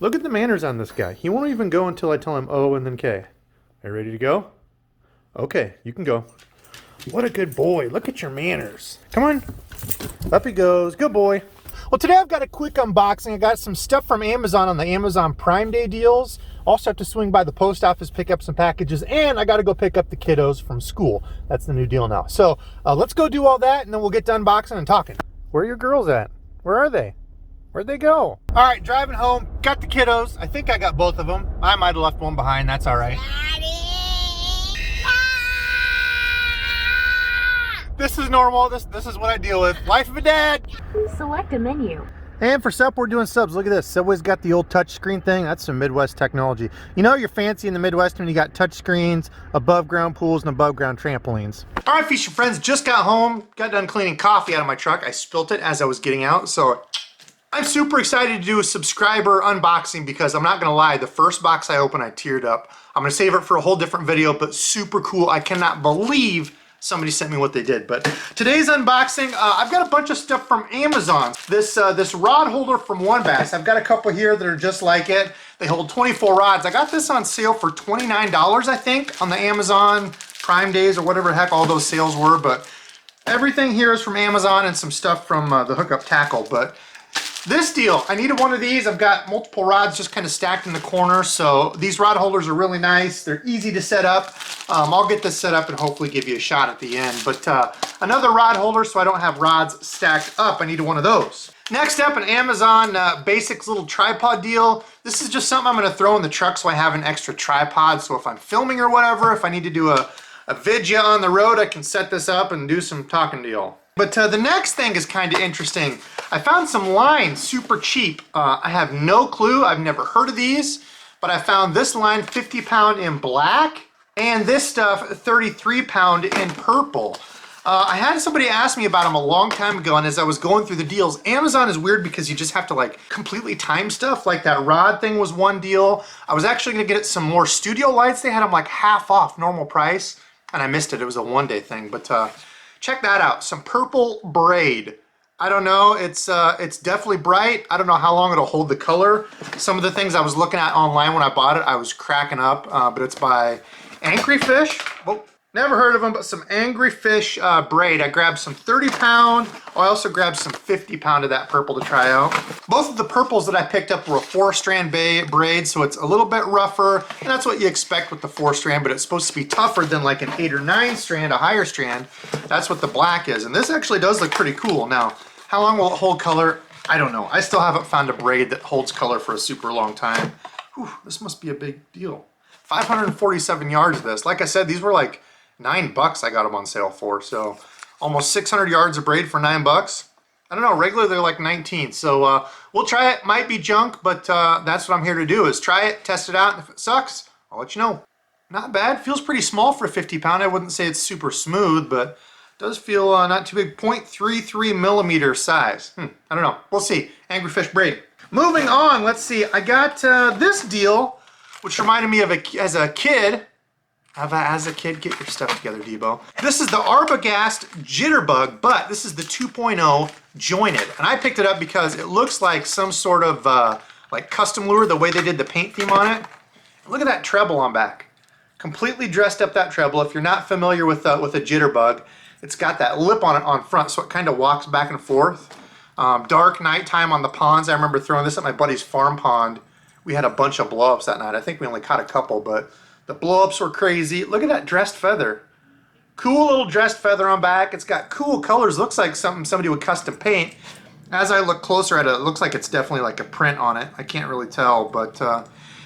Look at the manners on this guy. He won't even go until I tell him O and then K. Are you ready to go? Okay, you can go. What a good boy. Look at your manners. Come on. Up he goes. Good boy. Well, today I've got a quick unboxing. I got some stuff from Amazon on the Amazon Prime Day deals. Also have to swing by the post office, pick up some packages, and I got to go pick up the kiddos from school. That's the new deal now. So let's go do all that, and then we'll get to unboxing and talking. Where are your girls at? Where are they? Where'd they go? All right, driving home. Got the kiddos. I think I got both of them. I might have left one behind. That's all right. This is normal. This is what I deal with. Life of a dad. Select a menu. And for Sup, we're doing subs. Look at this. Subway's got the old touch screen thing. That's some Midwest technology. You know you're fancy in the Midwest when you got touch screens, above ground pools, and above ground trampolines. All right, Fisher friends, just got home. Got done cleaning coffee out of my truck. I spilt it as I was getting out. So I'm super excited to do a subscriber unboxing because I'm not gonna lie, the first box I opened, I teared up. I'm gonna save it for a whole different video, but super cool. I cannot believe somebody sent me what they did. But today's unboxing, I've got a bunch of stuff from Amazon. This rod holder from One Bass. I've got a couple here that are just like it. They hold 24 rods. I got this on sale for $29, I think, on the Amazon Prime Days or whatever the heck all those sales were. But everything here is from Amazon and some stuff from the Hookup Tackle. But this deal, I needed one of these. I've got multiple rods just kind of stacked in the corner. So these rod holders are really nice. They're easy to set up. I'll get this set up and hopefully give you a shot at the end. But another rod holder so I don't have rods stacked up. I needed one of those. Next up, an Amazon Basics little tripod deal. This is just something I'm going to throw in the truck so I have an extra tripod. So if I'm filming or whatever, if I need to do a video on the road, I can set this up and do some talking deal. But the next thing is kind of interesting. I found some line super cheap. I have no clue. I've never heard of these, but I found this line 50 pound in black and this stuff 33 pound in purple. I had somebody ask me about them a long time ago, and as I was going through the deals, Amazon is weird because you just have to like completely time stuff. Like that rod thing was one deal. I was actually gonna get some more studio lights. They had them like half off normal price, and I missed it. It was a one-day thing, but check that out. Some purple braid. I don't know, it's definitely bright. I don't know how long it'll hold the color. Some of the things I was looking at online when I bought it, I was cracking up, but it's by Angry Fish. Oh, never heard of them, but some Angry Fish braid. I grabbed some 30 pound. I also grabbed some 50 pound of that purple to try out. Both of the purples that I picked up were a 4-strand braid, so it's a little bit rougher, and that's what you expect with the 4-strand, but it's supposed to be tougher than like an 8 or 9 strand, a higher strand. That's what the black is, and this actually does look pretty cool. Now, how long will it hold color? I don't know. I still haven't found a braid that holds color for a super long time. Whew, this must be a big deal. 547 yards of this. Like I said, these were like $9 I got them on sale for. So almost 600 yards of braid for $9. I don't know, regularly they're like 19. So we'll try it. Might be junk, but that's what I'm here to do, is try it, test it out. And if it sucks, I'll let you know. Not bad. Feels pretty small for a 50 pound. I wouldn't say it's super smooth, but does feel not too big. 0.33 millimeter size. I don't know. We'll see. Angry Fish braid. Moving on, let's see. I got this deal, which reminded me of as a kid, get your stuff together, Debo. This is the Arbogast Jitterbug, but this is the 2.0 jointed. And I picked it up because it looks like some sort of like custom lure, the way they did the paint theme on it. Look at that treble on back. Completely dressed up that treble. If you're not familiar with a Jitterbug, it's got that lip on it on front, so it kind of walks back and forth. Dark nighttime on the ponds. I remember throwing this at my buddy's farm pond. We had a bunch of blow-ups that night. I think we only caught a couple, but the blow-ups were crazy. Look at that dressed feather. Cool little dressed feather on back. It's got cool colors. Looks like something somebody would custom paint. As I look closer at it, it looks like it's definitely like a print on it. I can't really tell, but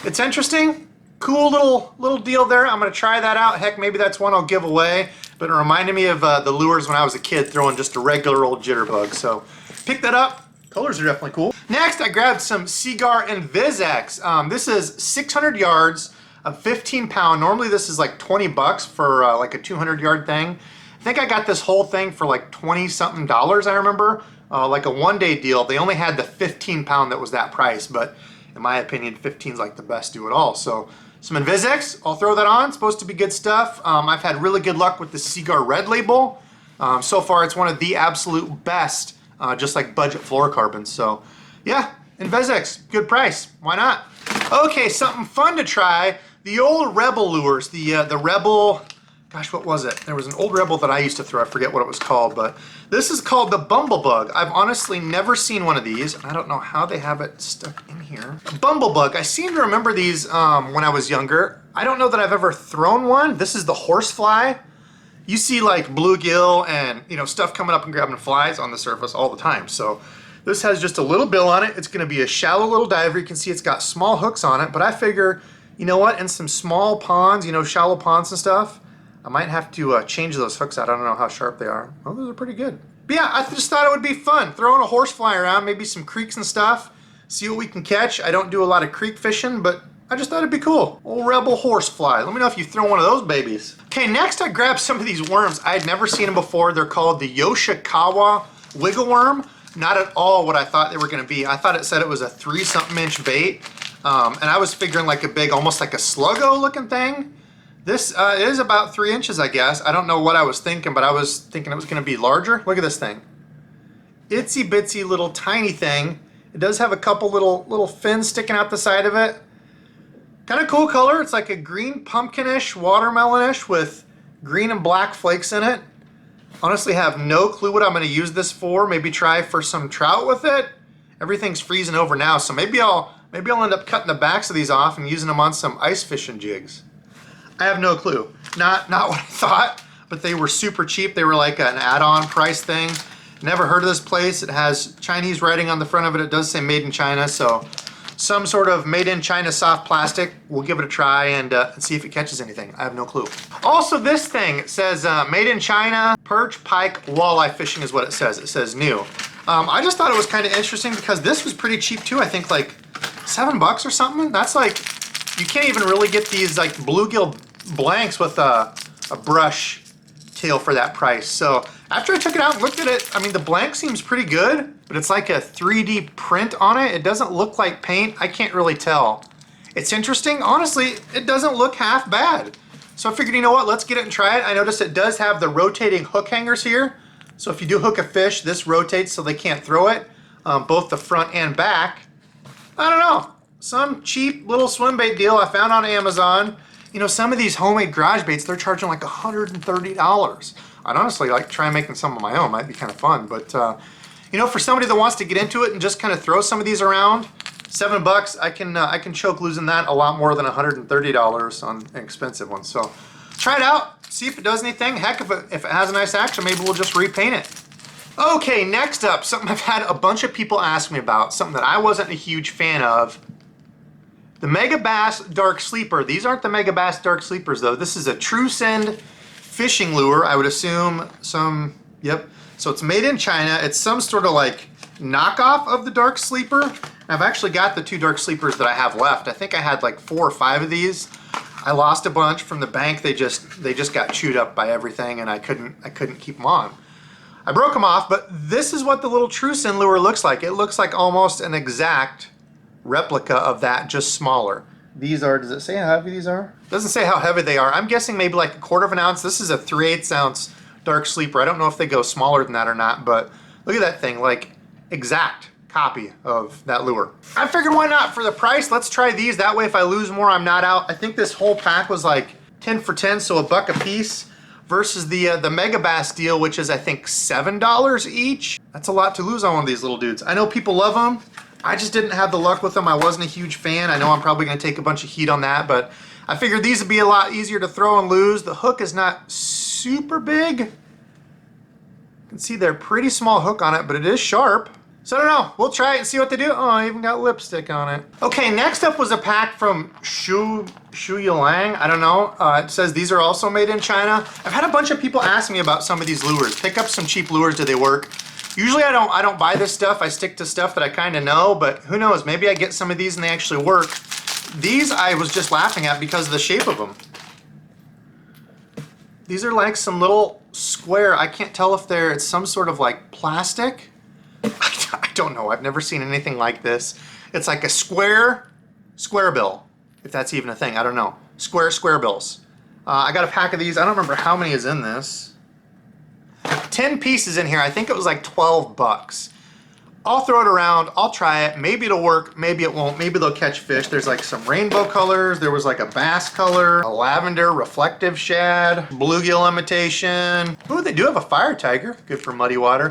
it's interesting. Cool little deal there. I'm going to try that out. Heck, maybe that's one I'll give away. But it reminded me of the lures when I was a kid throwing just a regular old Jitterbug. So pick that up. Colors are definitely cool. Next, I grabbed some Seaguar and VizX. This is 600 yards of 15 pound. Normally this is like $20 for like a 200 yard thing. I think I got this whole thing for like 20-something dollars, I remember. Like a one-day deal. They only had the 15 pound that was that price, but in my opinion, 15 is like the best do it all. So some VizX, I'll throw that on. Supposed to be good stuff. I've had really good luck with the Seaguar Red Label. So far, it's one of the absolute best, just like budget fluorocarbons. So yeah, Invezix, good price. Why not? Okay, something fun to try. The old Rebel lures. The Rebel, gosh, what was it? There was an old Rebel that I used to throw. I forget what it was called, but this is called the Bumblebug. I've honestly never seen one of these, and I don't know how they have it stuck in here. A Bumblebug. I seem to remember these when I was younger. I don't know that I've ever thrown one. This is the horsefly. You see like bluegill and stuff coming up and grabbing flies on the surface all the time. So this has just a little bill on it. It's going to be a shallow little diver. You can see it's got small hooks on it, but I figure, you know what, in some small ponds, shallow ponds and stuff, I might have to change those hooks out. I don't know how sharp they are. Oh, those are pretty good. But yeah, I just thought it would be fun. Throwing a horsefly around, maybe some creeks and stuff, see what we can catch. I don't do a lot of creek fishing, but I just thought it'd be cool. Old Rebel horsefly. Let me know if you throw one of those babies. Okay, next I grabbed some of these worms. I had never seen them before. They're called the Yoshikawa wiggle worm. Not at all what I thought they were gonna be. I thought it said it was a 3-something inch bait. And I was figuring like a big, almost like a sluggo looking thing. This is about 3 inches, I guess. I don't know what I was thinking, but I was thinking it was gonna be larger. Look at this thing. Itsy bitsy little tiny thing. It does have a couple little fins sticking out the side of it. Kind of cool color. It's like a green pumpkinish, watermelonish with green and black flakes in it. Honestly have no clue what I'm going to use this for. Maybe try for some trout with it. Everything's freezing over now, so maybe I'll end up cutting the backs of these off and using them on some ice fishing jigs. I have no clue. Not what I thought, but they were super cheap. They were like an add-on price thing. Never heard of this place. It has Chinese writing on the front of it. It does say made in China, so some sort of made in China soft plastic. We'll give it a try and see if it catches anything. I have no clue. Also this thing, it says made in China, perch, pike, walleye fishing is what it says. It says new. I just thought it was kind of interesting because this was pretty cheap too. I think like $7 or something. That's like, you can't even really get these like bluegill blanks with a brush tail for that price. So after I took it out and looked at it, I mean, the blank seems pretty good, but it's like a 3D print on it. It doesn't look like paint. I can't really tell. It's interesting. Honestly, it doesn't look half bad. So I figured, you know what, let's get it and try it. I noticed it does have the rotating hook hangers here. So if you do hook a fish, this rotates so they can't throw it, both the front and back. I don't know, some cheap little swim bait deal I found on Amazon. Some of these homemade garage baits, they're charging like $130. I'd honestly like to try making some of my own. Might be kind of fun, but for somebody that wants to get into it and just kind of throw some of these around, $7, I can choke losing that a lot more than $130 on an expensive one. So try it out, see if it does anything. Heck, if it has a nice action, maybe we'll just repaint it. Okay, next up, something I've had a bunch of people ask me about, something that I wasn't a huge fan of. The Mega Bass Dark Sleeper. These aren't the Mega Bass Dark Sleepers though. This is a True Send fishing lure. I would assume yep. So it's made in China. It's some sort of like knockoff of the Dark Sleeper. I've actually got the 2 Dark Sleepers that I have left. I think I had like 4 or 5 of these. I lost a bunch from the bank. They just got chewed up by everything and I couldn't keep them on. I broke them off, but this is what the little True Send lure looks like. It looks like almost an exact replica of that, just smaller. These are, does it say how heavy these are? It doesn't say how heavy they are. I'm guessing maybe like 1/4 ounce. This is a 3/8 ounce Dark Sleeper. I don't know if they go smaller than that or not, but look at that thing, like exact copy of that lure. I figured why not? For the price, let's try these. That way if I lose more, I'm not out. I think this whole pack was like 10 for 10, so $1 a piece, versus the Mega Bass deal, which is I think $7 each. That's a lot to lose on one of these little dudes. I know people love them. I just didn't have the luck with them. I wasn't a huge fan. I know I'm probably gonna take a bunch of heat on that, but I figured these would be a lot easier to throw and lose. The hook is not super big. You can see they're pretty small hook on it, but it is sharp. So I don't know, we'll try it and see what they do. Oh, I even got lipstick on it. Okay, next up was a pack from Shuya Lang. I don't know, it says these are also made in China. I've had a bunch of people ask me about some of these lures. Pick up some cheap lures, do they work? Usually I don't buy this stuff. I stick to stuff that I kind of know, but who knows? Maybe I get some of these and they actually work. These I was just laughing at because of the shape of them. These are like some little square, I can't tell if it's some sort of like plastic. I don't know, I've never seen anything like this. It's like a square bill, if that's even a thing, I don't know. Square bills. I got a pack of these. I don't remember how many is in this. 10 pieces in here. I think it was like $12. I'll throw it around, I'll try it, maybe it'll work, maybe it won't, maybe they'll catch fish. There's like some rainbow colors, there was like a bass color, a lavender reflective shad, bluegill imitation. Ooh, they do have a fire tiger, good for muddy water.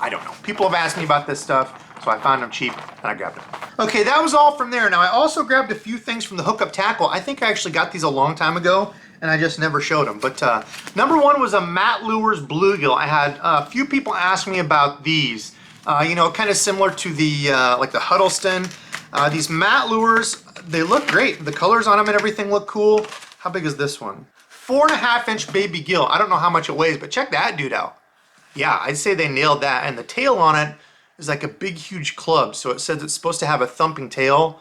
I don't know. People have asked me about this stuff, so I found them cheap and I grabbed them. Okay, that was all from there. Now I also grabbed a few things from the hookup tackle. I think I actually got these a long time ago and I just never showed them. But number one was a Matt Lures bluegill. I had a few people ask me about these. You know, kind of similar to the like the Huddleston. These Matt Lures, they look great. The colors on them and everything look cool. How big is this one? 4.5-inch baby gill. I don't know how much it weighs, but check that dude out. Yeah, I'd say they nailed that. And the tail on it is like a big, huge club. So it says it's supposed to have a thumping tail.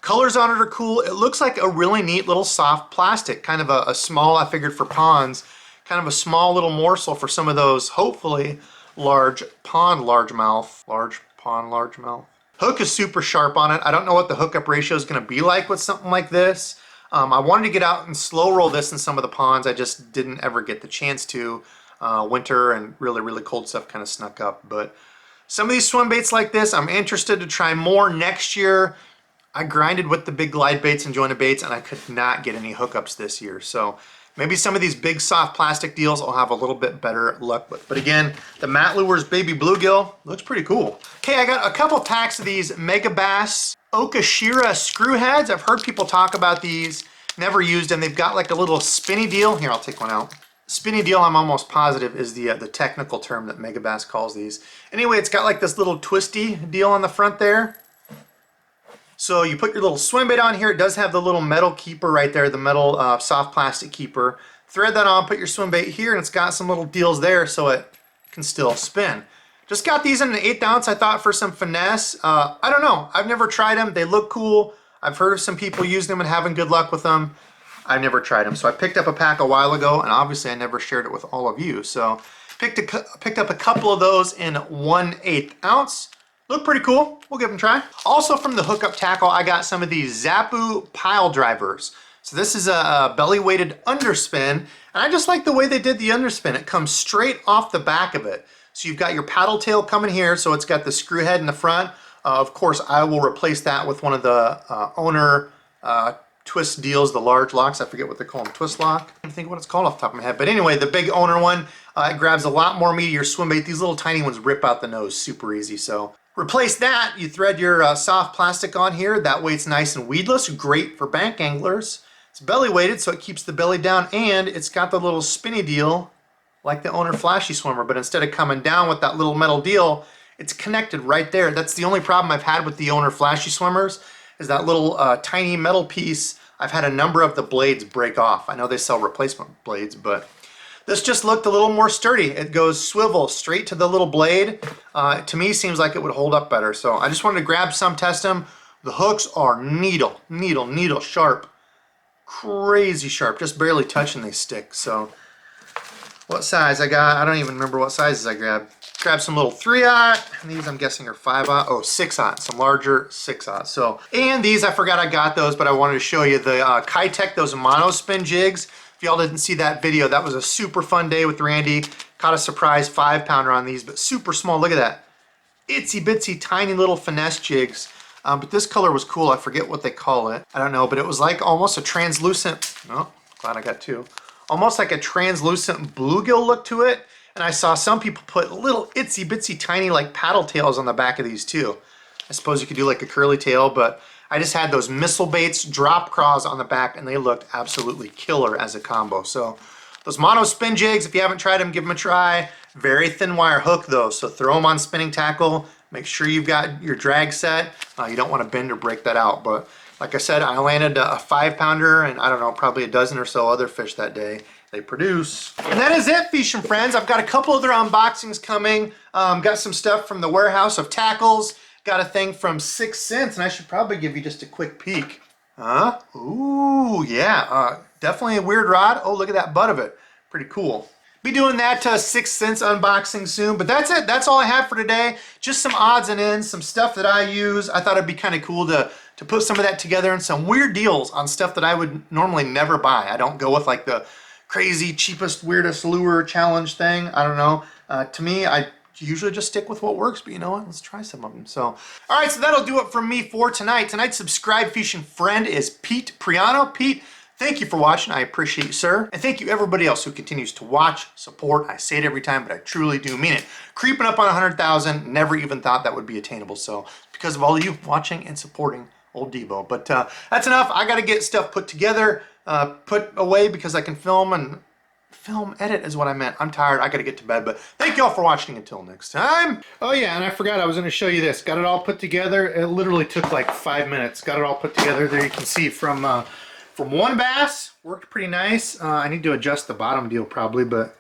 Colors on it are cool. It looks like a really neat little soft plastic, kind of a small, I figured for ponds, kind of a small little morsel for some of those, hopefully, large pond largemouth. Large pond largemouth. Hook is super sharp on it. I don't know what the hookup ratio is going to be like with something like this. I wanted to get out and slow roll this in some of the ponds. I just didn't ever get the chance to. Winter and really, really cold stuff kind of snuck up. But some of these swim baits like this, I'm interested to try more next year. I grinded with the big glide baits and jointed baits and I could not get any hookups this year. So maybe some of these big soft plastic deals I'll have a little bit better luck with. But again, the Matt Lures baby bluegill looks pretty cool. Okay, I got a couple packs of these Mega Bass Okashira screw heads. I've heard people talk about these, never used them. They've got like a little spinny deal. Here, I'll take one out. Spinny deal, I'm almost positive, is the technical term that Mega Bass calls these. Anyway, it's got like this little twisty deal on the front there. So you put your little swim bait on here. It does have the little metal keeper right there, the metal soft plastic keeper. Thread that on, put your swim bait here, and it's got some little deals there so it can still spin. Just got these in an 1/8 ounce, I thought, for some finesse. I don't know. I've never tried them. They look cool. I've heard of some people using them and having good luck with them. I've never tried them. So I picked up a pack a while ago, and obviously I never shared it with all of you. So picked up a couple of those in 1/8 ounce. Look pretty cool. We'll give them a try. Also from the hookup tackle, I got some of these Zappu pile drivers. So this is a belly weighted underspin, and I just like the way they did the underspin. It comes straight off the back of it. So you've got your paddle tail coming here, so it's got the screw head in the front. Of course, I will replace that with one of the owner twist deals, the large locks. I forget what they call them, twist lock. I don't think what it's called off the top of my head. But anyway, the big owner one, it grabs a lot more meat of your swim bait. These little tiny ones rip out the nose super easy. So replace that, you thread your soft plastic on here. That way it's nice and weedless, great for bank anglers. It's belly weighted, so it keeps the belly down, and it's got the little spinny deal like the owner flashy swimmer, but instead of coming down with that little metal deal, it's connected right there. That's the only problem I've had with the owner flashy swimmers, is that little tiny metal piece. I've had a number of the blades break off. I know they sell replacement blades, but this just looked a little more sturdy. It goes swivel straight to the little blade. To me, seems like it would hold up better. So I just wanted to grab some, test them. The hooks are needle sharp. Crazy sharp, just barely touching they stick. So what size I got? I don't even remember what sizes I grabbed. Grab some little 3/0, and these I'm guessing are 5/0. Oh, 6/0, some larger 6/0. So, and these I forgot I got those, but I wanted to show you the Kytek, those mono spin jigs. If y'all didn't see that video, that was a super fun day with Randy. Caught a surprise 5-pounder on these, but super small. Look at that. Itsy bitsy tiny little finesse jigs. But this color was cool. I forget what they call it. I don't know, but it was like almost a translucent, oh, glad I got two. Almost like a translucent bluegill look to it. And I saw some people put little itsy bitsy tiny like paddle tails on the back of these too. I suppose you could do like a curly tail, but I just had those missile baits drop craws on the back and they looked absolutely killer as a combo. So those mono spin jigs, if you haven't tried them, give them a try. Very thin wire hook though, so throw them on spinning tackle. Make sure you've got your drag set. You don't want to bend or break that out. But like I said, I landed a 5-pounder and I don't know, probably a dozen or so other fish that day. They produce. And that is it, fishing friends. I've got a couple other unboxings coming. Got some stuff from the warehouse of tackles. Got a thing from 6 cents, and I should probably give you just a quick peek. Ooh, yeah, definitely a weird rod. Oh, look at that butt of it. Pretty cool. Be doing that 6 cents unboxing soon, but that's it. That's all I have for today. Just some odds and ends, some stuff that I use. I thought it'd be kind of cool to put some of that together and some weird deals on stuff that I would normally never buy. I don't go with like the crazy, cheapest, weirdest lure challenge thing. I don't know. To me, I usually just stick with what works, but you know what? Let's try some of them. So, all right, so that'll do it from me for tonight. Tonight's subscribed fishing friend is Pete Priano. Pete, thank you for watching. I appreciate you, sir. And thank you everybody else who continues to watch, support. I say it every time, but I truly do mean it. Creeping up on 100,000, never even thought that would be attainable. So, because of all of you watching and supporting old Debo. But that's enough. I got to get stuff put together, put away because I can edit is what I meant. I'm tired. I got to get to bed. But thank you all for watching. Until next time. Oh yeah, and I forgot I was going to show you this. Got it all put together. It literally took like 5 minutes. Got it all put together. There you can see from one bass. Worked pretty nice. I need to adjust the bottom deal probably, but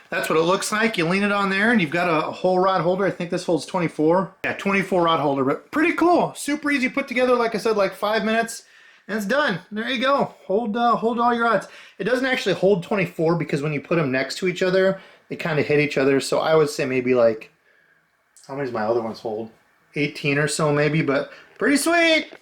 that's what it looks like. You lean it on there and you've got a whole rod holder. I think this holds 24. Yeah, 24 rod holder, but pretty cool. Super easy put together. Like I said, like 5 minutes. And it's done. There you go. Hold all your rods. It doesn't actually hold 24 because when you put them next to each other, they kind of hit each other. So I would say maybe like, how many does my other ones hold? 18 or so maybe, but pretty sweet.